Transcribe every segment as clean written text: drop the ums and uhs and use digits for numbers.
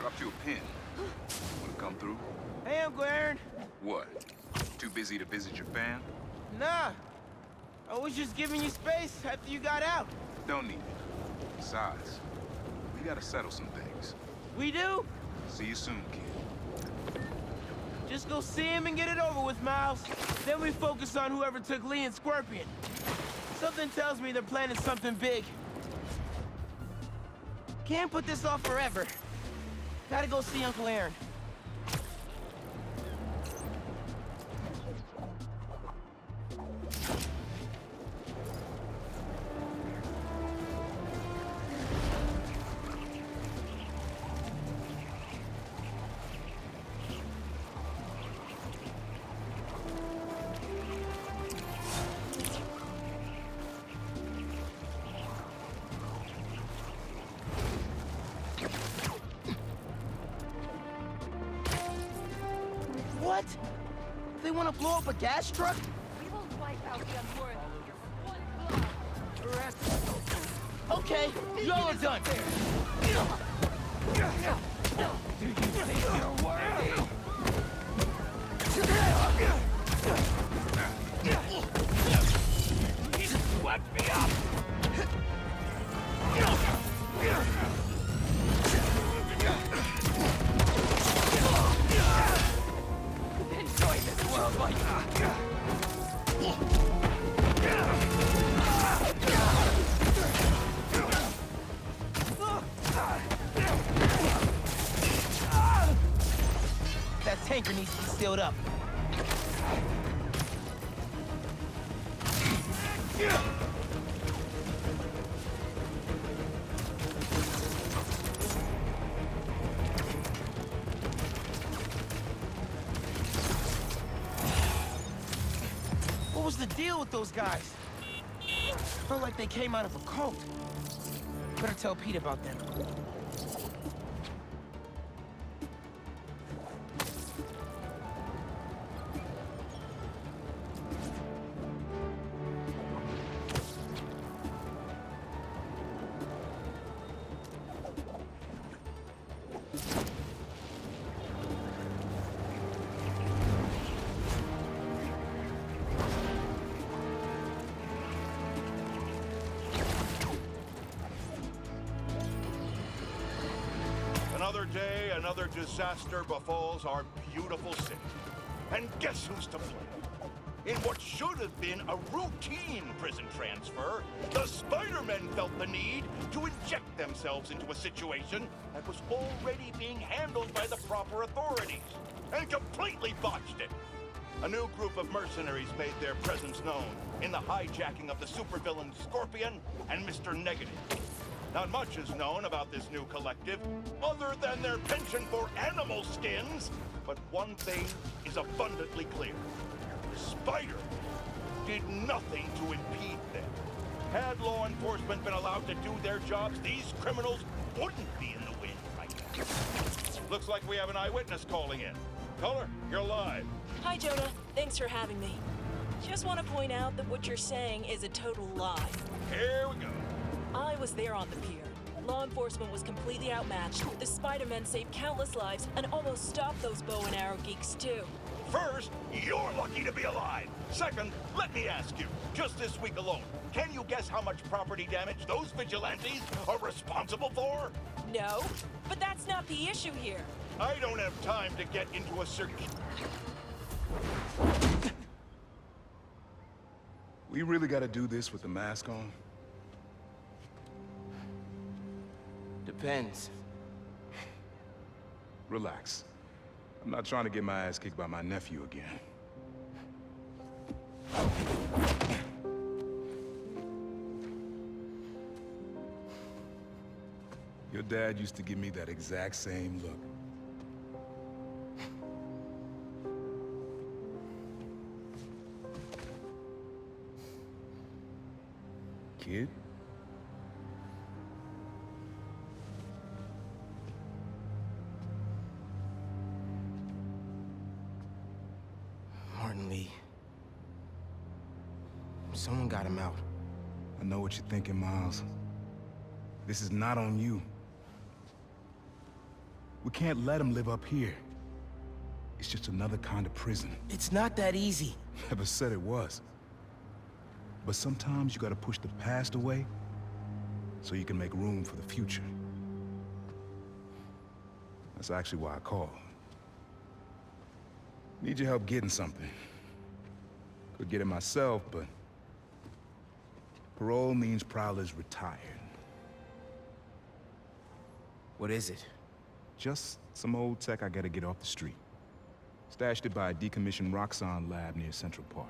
Dropped you a pin. Wanna come through? Hey, Uncle Aaron. What? Too busy to visit your fam? Nah. I was just giving you space after you got out. Don't need it. Besides, we gotta settle some things. We do? See you soon, kid. Just go see him and get it over with, Miles. Then we focus on whoever took Lee and Scorpion. Something tells me they're planning something big. Can't put this off forever. Gotta go see Uncle Aaron. What? They want to blow up a gas truck? We will wipe out the unworthy here with one blow. Okay, y'all are done. Do you think you're worthy? He swept me up! Enjoy this world like That tanker needs to be sealed up. What was the deal with those guys? Felt like they came out of a cult. Better tell Pete about them. Another day, another disaster befalls our beautiful city. And guess who's to blame? In what should have been a routine prison transfer, the Spider-Men felt the need to inject themselves into a situation that was already being handled by the proper authorities, and completely botched it. A new group of mercenaries made their presence known in the hijacking of the supervillain Scorpion and Mr. Negative. Not much is known about this new collective, other than their penchant for animal skins, but one thing is abundantly clear. Spider did nothing to impede them. Had law enforcement been allowed to do their jobs, these criminals wouldn't be in the wind right now. Looks like we have an eyewitness calling in. Color, you're live. Hi, Jonah. Thanks for having me. Just want to point out that what you're saying is a total lie. Here we go. I was there on the pier. Law enforcement was completely outmatched. The Spider-Men saved countless lives and almost stopped those bow and arrow geeks, too. First, you're lucky to be alive. Second, let me ask you, just this week alone, can you guess how much property damage those vigilantes are responsible for? No, but that's not the issue here. I don't have time to get into a circuit. We really gotta do this with the mask on? Depends. Relax. I'm not trying to get my ass kicked by my nephew again. Your dad used to give me that exact same look. Kid? Martin Lee. Someone got him out. I know what you're thinking, Miles. This is not on you. We can't let him live up here. It's just another kind of prison. It's not that easy. Never said it was. But sometimes you gotta push the past away so you can make room for the future. That's actually why I called. Need your help getting something. Could get it myself, but parole means Prowler's retired. What is it? Just some old tech I gotta get off the street. Stashed it by a decommissioned Roxxon lab near Central Park.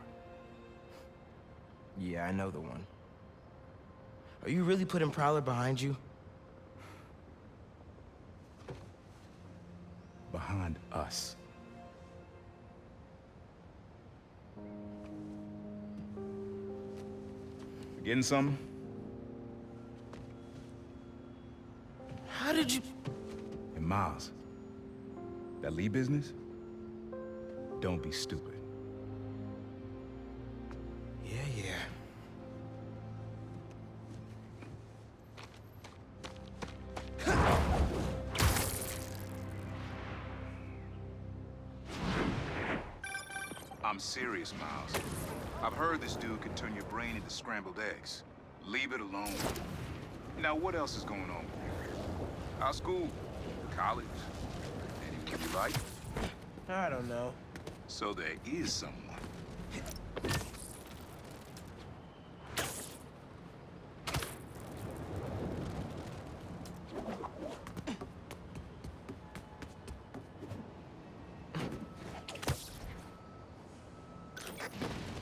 Yeah, I know the one. Are you really putting Prowler behind you? Behind us. Getting something? How did you... And Miles, that Lee business? Don't be stupid. Yeah. I'm serious, Miles. I've heard this dude can turn your brain into scrambled eggs. Leave it alone. Now, what else is going on with you? How's school? College? Anything you like? I don't know. So there is someone.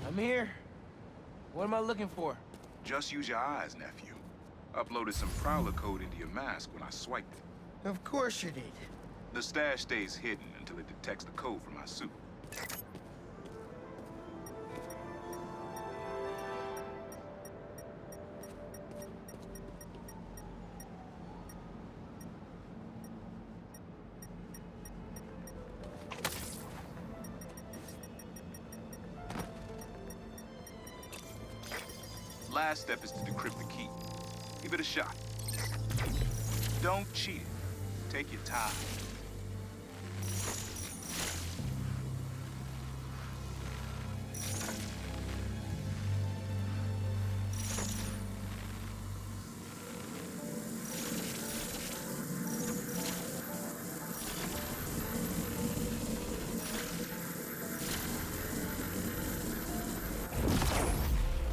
I'm here. What am I looking for? Just use your eyes, nephew. Uploaded some Prowler code into your mask when I swiped it. Of course you did. The stash stays hidden until it detects the code from my suit. Last step is to decrypt the key. Give it a shot. Don't cheat it. Take your time.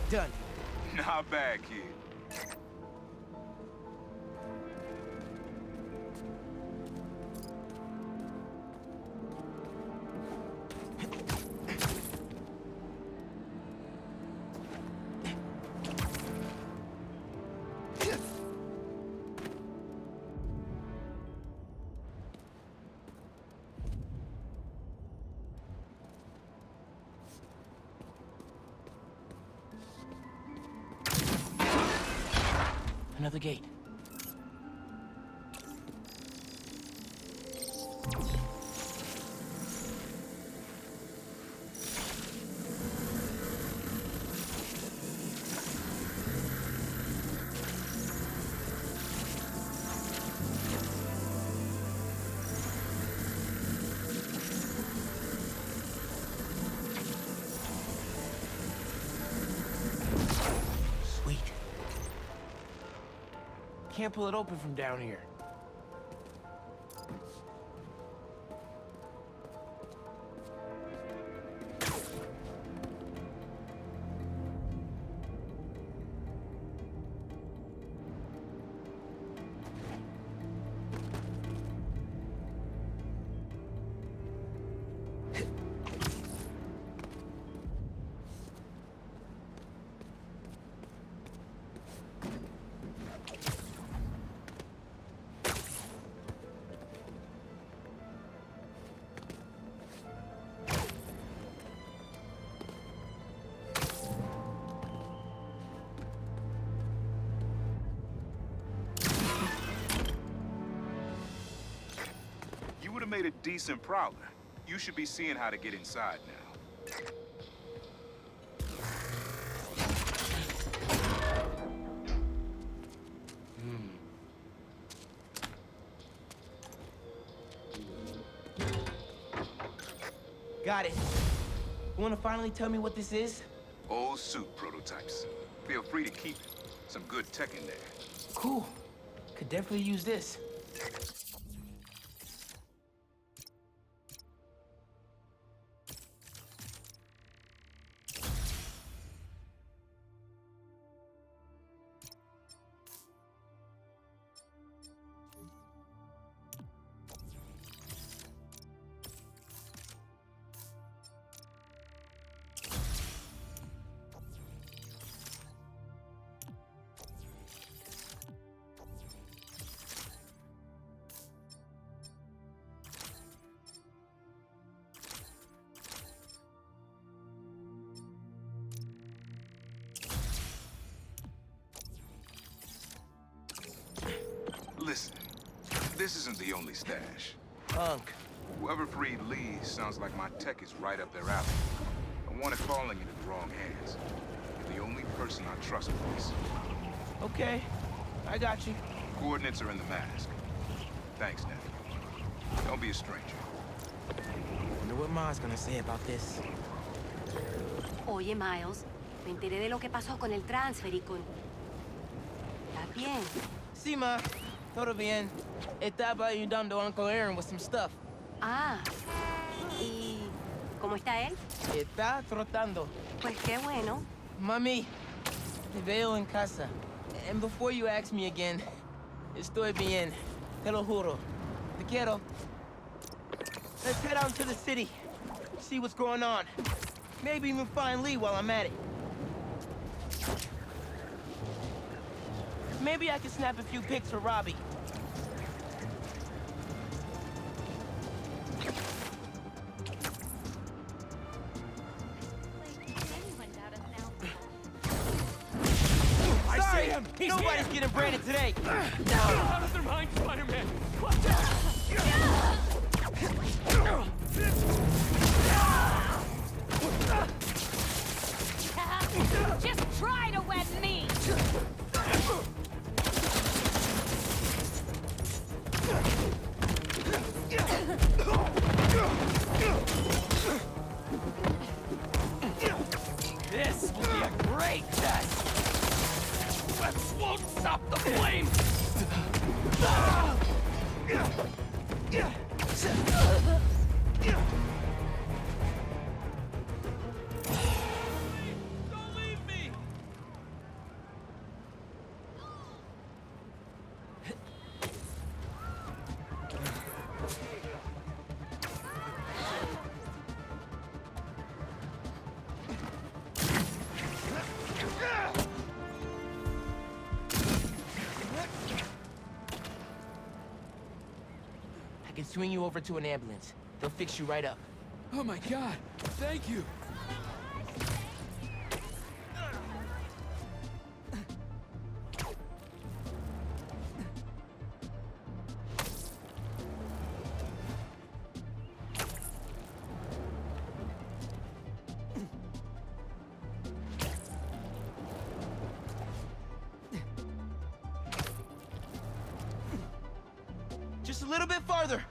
Done. Not bad, kid. Another gate. Sweet. Can't pull it open from down here. You would have made a decent Prowler. You should be seeing how to get inside now. Got it. You wanna finally tell me what this is? Old suit prototypes. Feel free to keep it. Some good tech in there. Cool. Could definitely use this. Listen, this isn't the only stash. Unk. Whoever freed Lee sounds like my tech is right up their alley. I want it falling into the wrong hands. You're the only person I trust with this. Okay, I got you. Coordinates are in the mask. Thanks, nephew. Don't be a stranger. Wonder what Ma's gonna say about this. Oye, Miles, me enteré de lo que pasó con el transfer y con... ¿Estás bien? Sí, Ma. Todo bien. Estaba ayudando a Uncle Aaron with some stuff. Ah, ¿y cómo está él? Está trotando. Pues qué bueno. Mami, te veo en casa. And before you ask me again, estoy bien. Te lo juro. Te quiero. Let's head out into the city. See what's going on. Maybe even find Lee while I'm at it. Maybe I can snap a few pics for Robbie. I Sorry, see him! He's nobody's here! getting branded today. Out of their mind, Spider-Man! Watch out! Just try to wed me! This will be a great test! Let's won't stop the flame! Don't leave me! I can swing you over to an ambulance. They'll fix you right up. Oh my god, thank you! Just a little bit farther.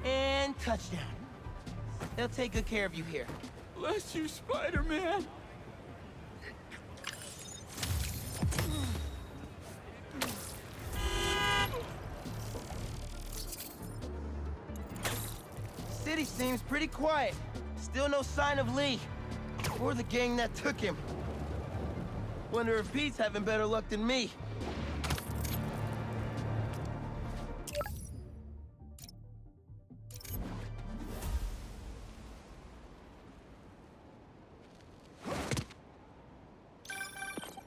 And touchdown. They'll take good care of you here. Bless you, Spider-Man! City seems pretty quiet. Still no sign of Lee. Or the gang that took him. Wonder if Pete's having better luck than me.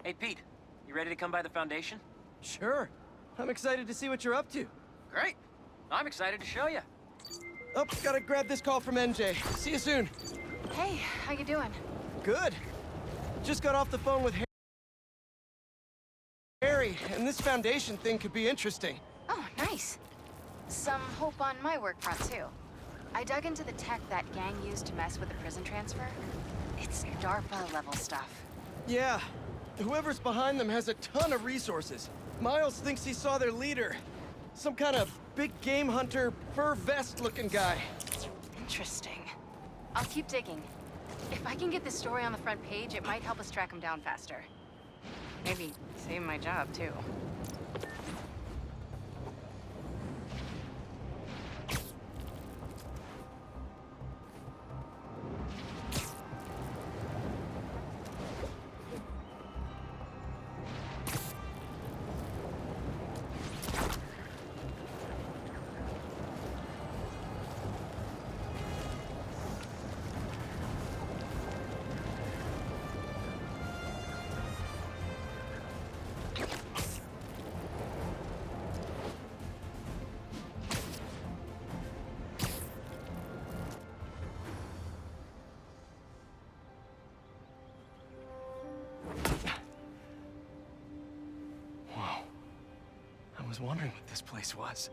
Hey, Pete, you ready to come by the Foundation? Sure. I'm excited to see what you're up to. Great. I'm excited to show you. Oh, gotta grab this call from NJ. See you soon. Hey, how you doing? Good. Just got off the phone with Harry, and this Foundation thing could be interesting. Oh, nice. Some hope on my work front, too. I dug into the tech that gang used to mess with the prison transfer. It's DARPA-level stuff. Yeah. Whoever's behind them has a ton of resources. Miles thinks he saw their leader. Some kind of big game hunter, fur vest-looking guy. Interesting. I'll keep digging. If I can get this story on the front page, it might help us track him down faster. Maybe save my job, too. I was wondering what this place was.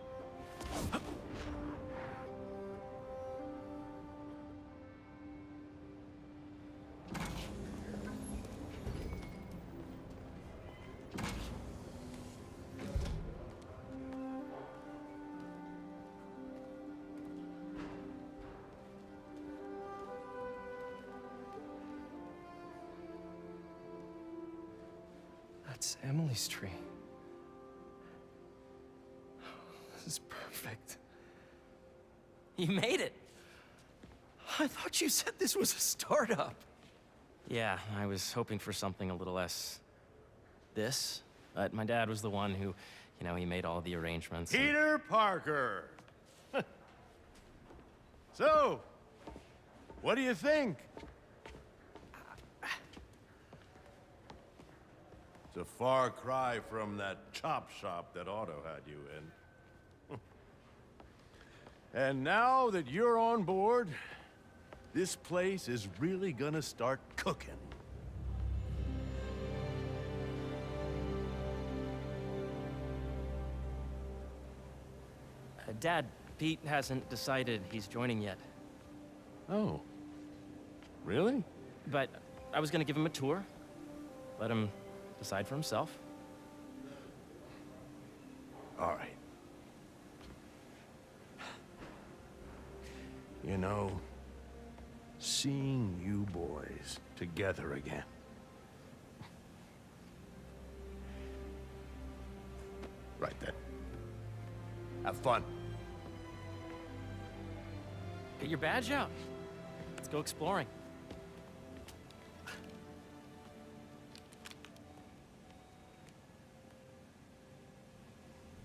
That's Emily's tree. This is perfect. You made it! I thought you said this was a startup. Yeah, I was hoping for something a little less... this. But my dad was the one who, he made all the arrangements. and- Peter Parker! So, what do you think? It's a far cry from that chop shop that Otto had you in. And now that you're on board, this place is really gonna start cooking. Dad, Pete hasn't decided he's joining yet. Oh. Really? But I was gonna give him a tour. Let him decide for himself. All right. You know, seeing you boys together again. Right then. Have fun. Get your badge out. Let's go exploring.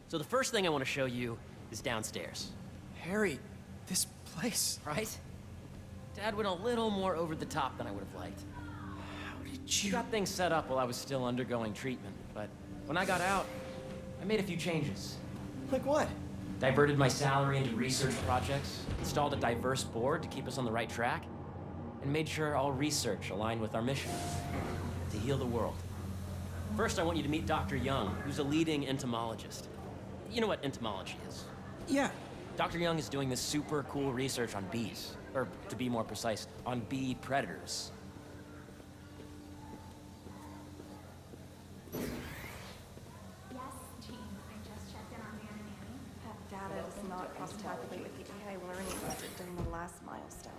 So the first thing I want to show you is downstairs. Harry, this place. Right? Dad went a little more over the top than I would have liked. How did He you... got things set up while I was still undergoing treatment, but when I got out, I made a few changes. Like what? Diverted my salary into research projects, installed a diverse board to keep us on the right track, and made sure all research aligned with our mission, to heal the world. First, I want you to meet Dr. Young, who's a leading entomologist. You know what entomology is? Yeah. Dr. Young is doing this super cool research on bees, or to be more precise, on bee predators. Yes, Jean. I just checked in on Dan and Annie. That data does not cross-tabulate with the AI learning budget during the last milestone.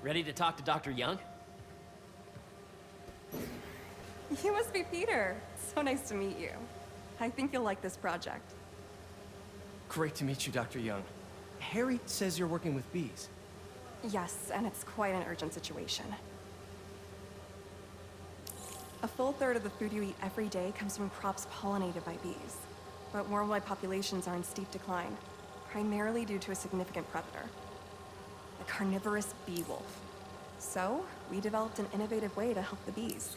Ready to talk to Dr. Young? You must be Peter. So nice to meet you. I think you'll like this project. Great to meet you, Dr. Young. Harry says you're working with bees. Yes, and it's quite an urgent situation. A full third of the food you eat every day comes from crops pollinated by bees. But worldwide populations are in steep decline, primarily due to a significant predator, the carnivorous bee wolf. So, we developed an innovative way to help the bees.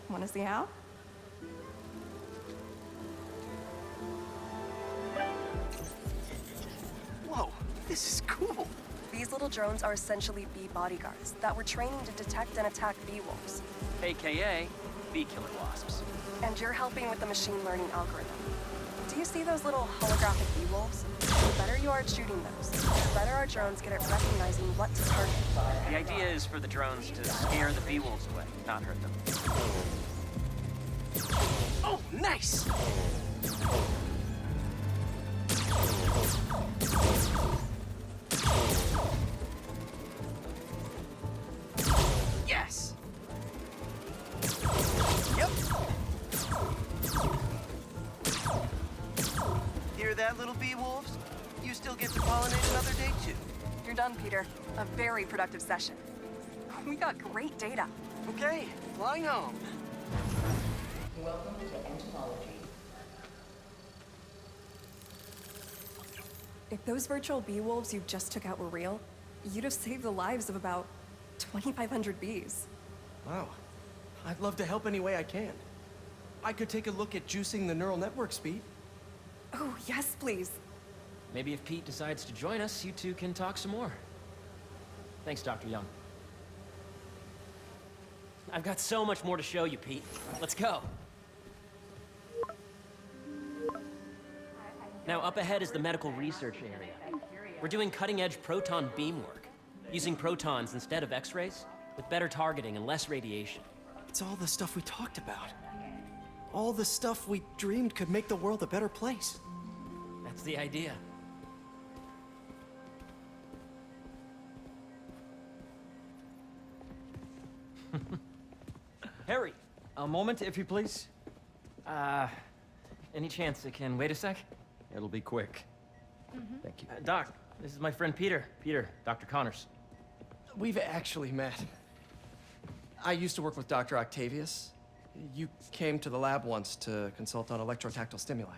Want to see how? Whoa, this is cool. These little drones are essentially bee bodyguards that were training to detect and attack bee wolves. AKA bee killer wasps. And you're helping with the machine learning algorithm. Do you see those little holographic bee-wolves? The better you are at shooting those, the better our drones get at recognizing what to target. The idea is for the drones to scare the bee-wolves away, not hurt them. Oh, nice! Yes! Yep. Hear that, little bee wolves? You still get to pollinate another day, too. You're done, Peter. A very productive session. We got great data. Okay, flying home. Welcome to entomology. If those virtual bee wolves you just took out were real, you'd have saved the lives of about 2,500 bees. Wow. I'd love to help any way I can. I could take a look at juicing the neural network speed. Oh, yes, please. Maybe if Pete decides to join us, you two can talk some more. Thanks, Dr. Young. I've got so much more to show you, Pete. Let's go. Now, up ahead is the medical research area. We're doing cutting-edge proton beam work, using protons instead of X-rays, with better targeting and less radiation. It's all the stuff we talked about. All the stuff we dreamed could make the world a better place. That's the idea. Harry, A moment, if you please. any chance it can wait a sec? It'll be quick. Thank you. Doc, this is my friend Peter. Peter, Dr. Connors. We've actually met. I used to work with Dr. Octavius. You came to the lab once to consult on electrotactile stimuli.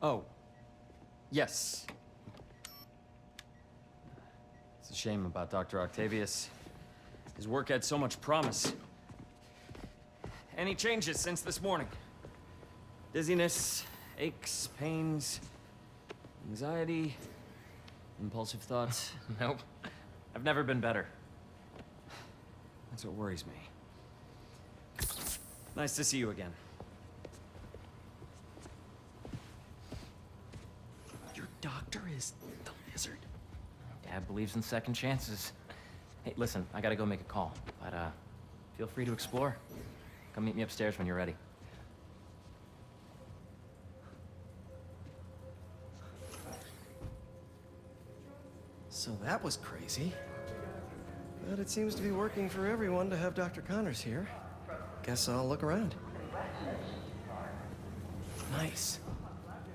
Oh. Yes. It's a shame about Dr. Octavius. His work had so much promise. Any changes since this morning? Dizziness, aches, pains, anxiety, impulsive thoughts. Nope. I've never been better. That's what worries me. Nice to see you again. Your doctor is the lizard. Dad believes in second chances. Hey, listen, I gotta go make a call, but feel free to explore. Come meet me upstairs when you're ready. So that was crazy. But it seems to be working for everyone to have Dr. Connors here. Guess I'll look around. Nice.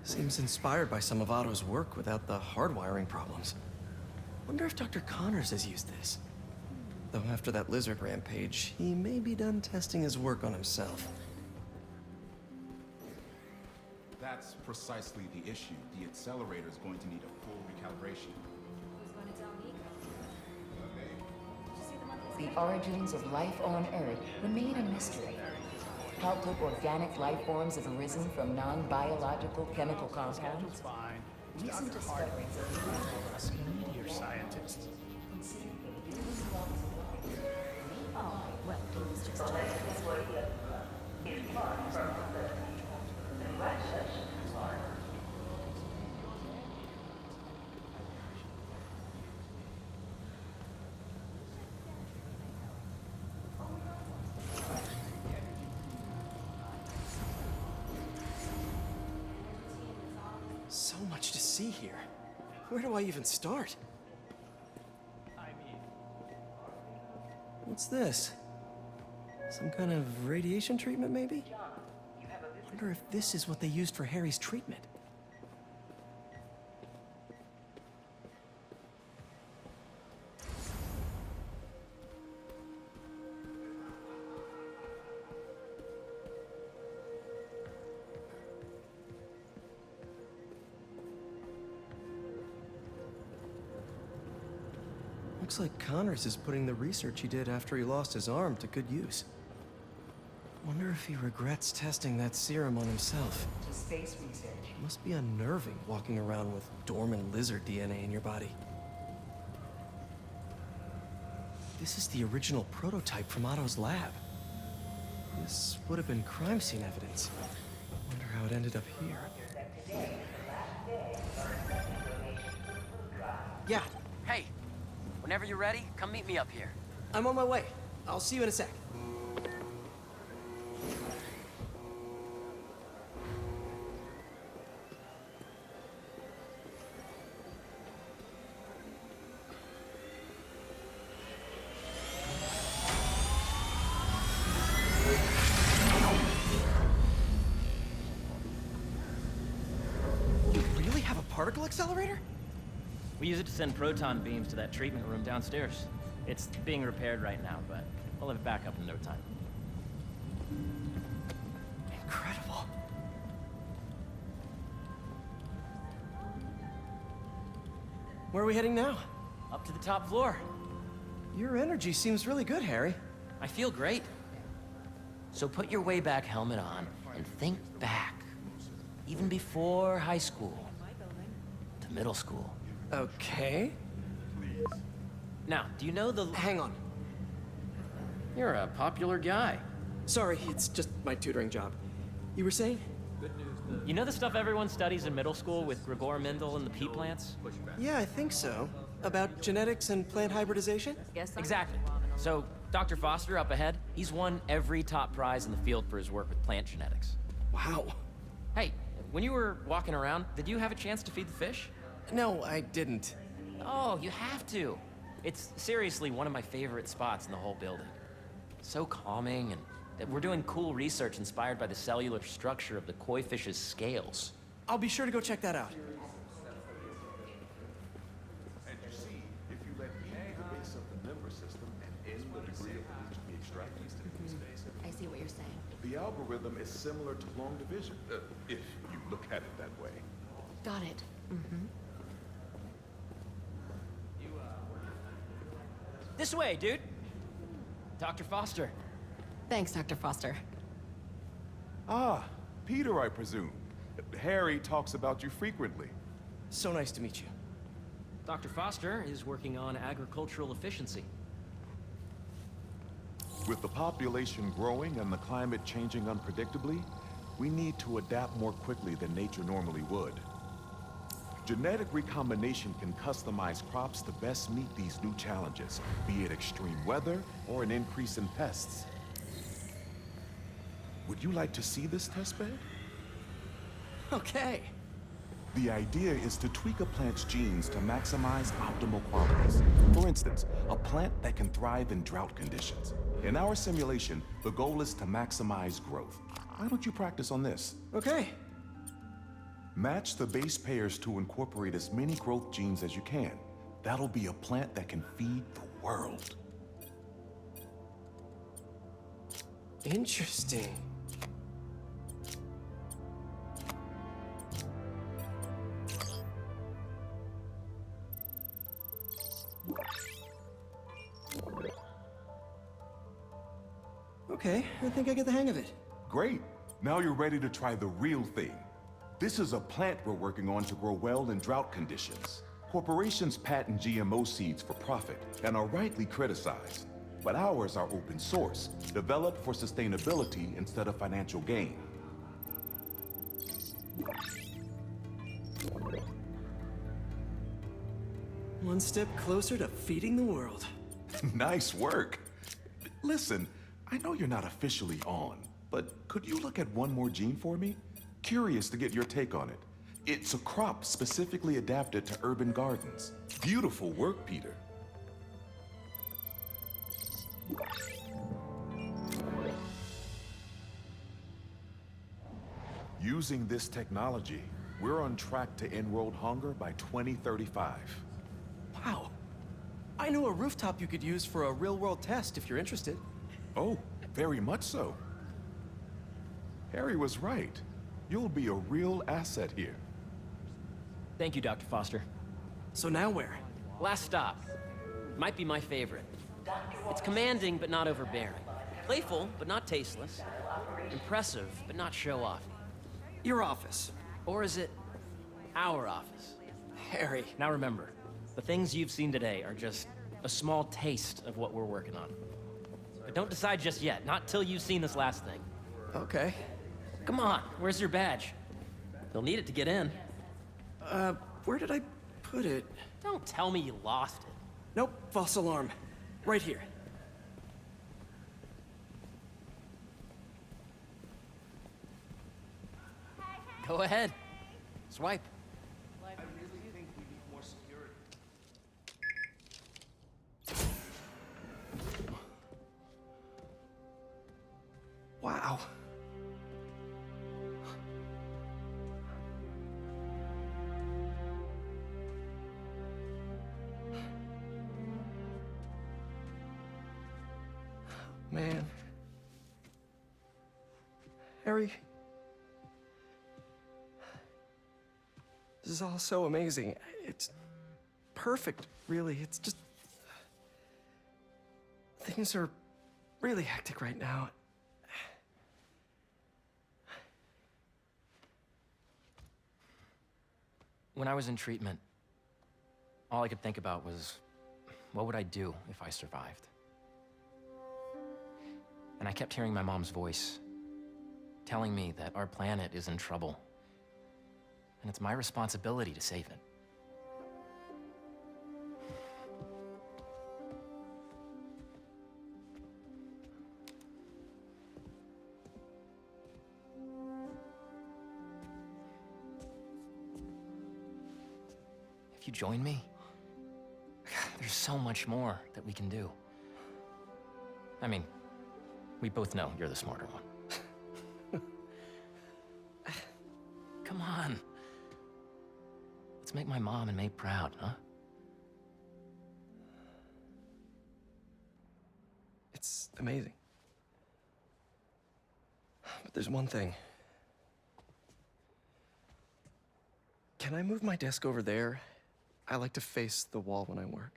Seems inspired by some of Otto's work without the hardwiring problems. Wonder if Dr. Connors has used this. Though after that lizard rampage, he may be done testing his work on himself. That's precisely the issue. The accelerator is going to need a full recalibration. The origins of life on Earth remain a mystery. How could organic life forms have arisen from non-biological chemical compounds? Recent discoveries of Meteor scientists. Oh, well, it was just So much to see here. Where do I even start? What's this? Some kind of radiation treatment, maybe? Wonder if this is what they used for Harry's treatment. Looks like Connors is putting the research he did after he lost his arm to good use. Wonder if he regrets testing that serum on himself. space research. Must be unnerving walking around with dormant lizard DNA in your body. This is the original prototype from Otto's lab. This would have been crime scene evidence. Wonder how how it ended up here. Yeah, Hey, whenever you're ready, come meet me up here. I'm on my way. I'll see you in a sec. You really have a particle accelerator? We use it to send proton beams to that treatment room downstairs. It's being repaired right now, but we'll have it back up in no time. Incredible. Where are we heading now? Up to the top floor. Your energy seems really good, Harry. I feel great. So put your way back helmet on and think back. Even before high school. To middle school. Okay. Now, do you know the... Hang on. You're a popular guy. Sorry, it's just my tutoring job. You were saying? You know the stuff everyone studies in middle school with Gregor Mendel and the pea plants? Yeah, I think so. About genetics and plant hybridization? Exactly. So, Dr. Foster up ahead, he's won every top prize in the field for his work with plant genetics. Wow. Hey, when you were walking around, did you have a chance to feed the fish? No, I didn't. Oh, you have to. It's seriously one of my favorite spots in the whole building. So calming, and we're doing cool research inspired by the cellular structure of the koi fish's scales. I'll be sure to go check that out. And you see, if you let E be the base of the member system and N the degree of which we extract these things, I see what you're saying. the algorithm is similar to long division, if you look at it that way. Got it. Mm-hmm. This way, dude. Dr. Foster. Thanks, Dr. Foster. Ah, Peter, I presume. Harry talks about you frequently. So nice to meet you. Dr. Foster is working on agricultural efficiency. With the population growing and the climate changing unpredictably, we need to adapt more quickly than nature normally would. Genetic recombination can customize crops to best meet these new challenges, be it extreme weather or an increase in pests. Would you like to see this testbed? Okay. The idea is to tweak a plant's genes to maximize optimal qualities. For instance, a plant that can thrive in drought conditions. In our simulation, the goal is to maximize growth. Why don't you practice on this? Okay. Match the base pairs to incorporate as many growth genes as you can. That'll be a plant that can feed the world. Interesting. Okay, I think I get the hang of it. Great. Now you're ready to try the real thing. This is a plant we're working on to grow well in drought conditions. Corporations patent GMO seeds for profit and are rightly criticized. But ours are open source, developed for sustainability instead of financial gain. One step closer to feeding the world. Nice work. Listen, I know you're not officially on, but could you look at one more gene for me? Curious to get your take on it. It's a crop specifically adapted to urban gardens. Beautiful work, Peter. Using this technology, we're on track to end world hunger by 2035. Wow. I know a rooftop you could use for a real-world test if you're interested. Oh, very much so. Harry was right. You'll be a real asset here. Thank you, Dr. Foster. So now where? Last stop. Might be my favorite. It's commanding, but not overbearing. Playful, but not tasteless. Impressive, but not show-off. Your office. Or is it our office? Harry. Now remember, the things you've seen today are just a small taste of what we're working on. But don't decide just yet, not till you've seen this last thing. Okay. Come on, where's your badge? They'll need it to get in. Where did I put it? Don't tell me you lost it. Nope, false alarm. Right here. Go ahead. Swipe. I really think we need more security. Wow. Man. Harry. This is all so amazing. It's perfect, really. It's just... Things are really hectic right now. When I was in treatment, all I could think about was, what would I do if I survived? And I kept hearing my mom's voice, telling me that our planet is in trouble, and it's my responsibility to save it. If you join me, there's so much more that we can do. I mean, we both know you're the smarter one. Come on. Let's make my mom and May proud, huh? It's amazing. But there's one thing. Can I move my desk over there? I like to face the wall when I work.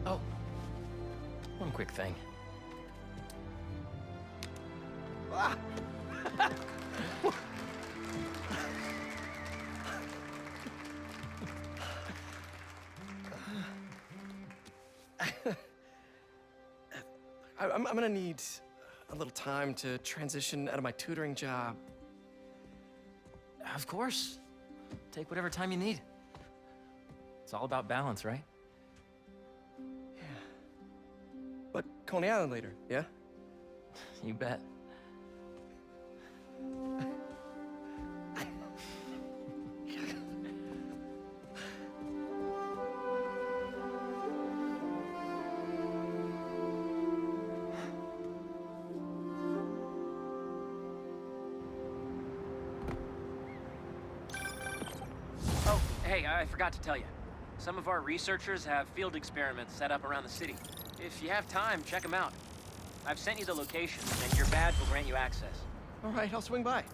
Oh, one quick thing. Ah! I'm gonna need a little time to transition out of my tutoring job. Of course. Take whatever time you need. It's all about balance, right? Yeah. But Coney Island later, yeah? You bet. Oh, hey, I forgot to tell you. Some of our researchers have field experiments set up around the city. If you have time, check them out. I've sent you the location, and your badge will grant you access. All right, I'll swing by.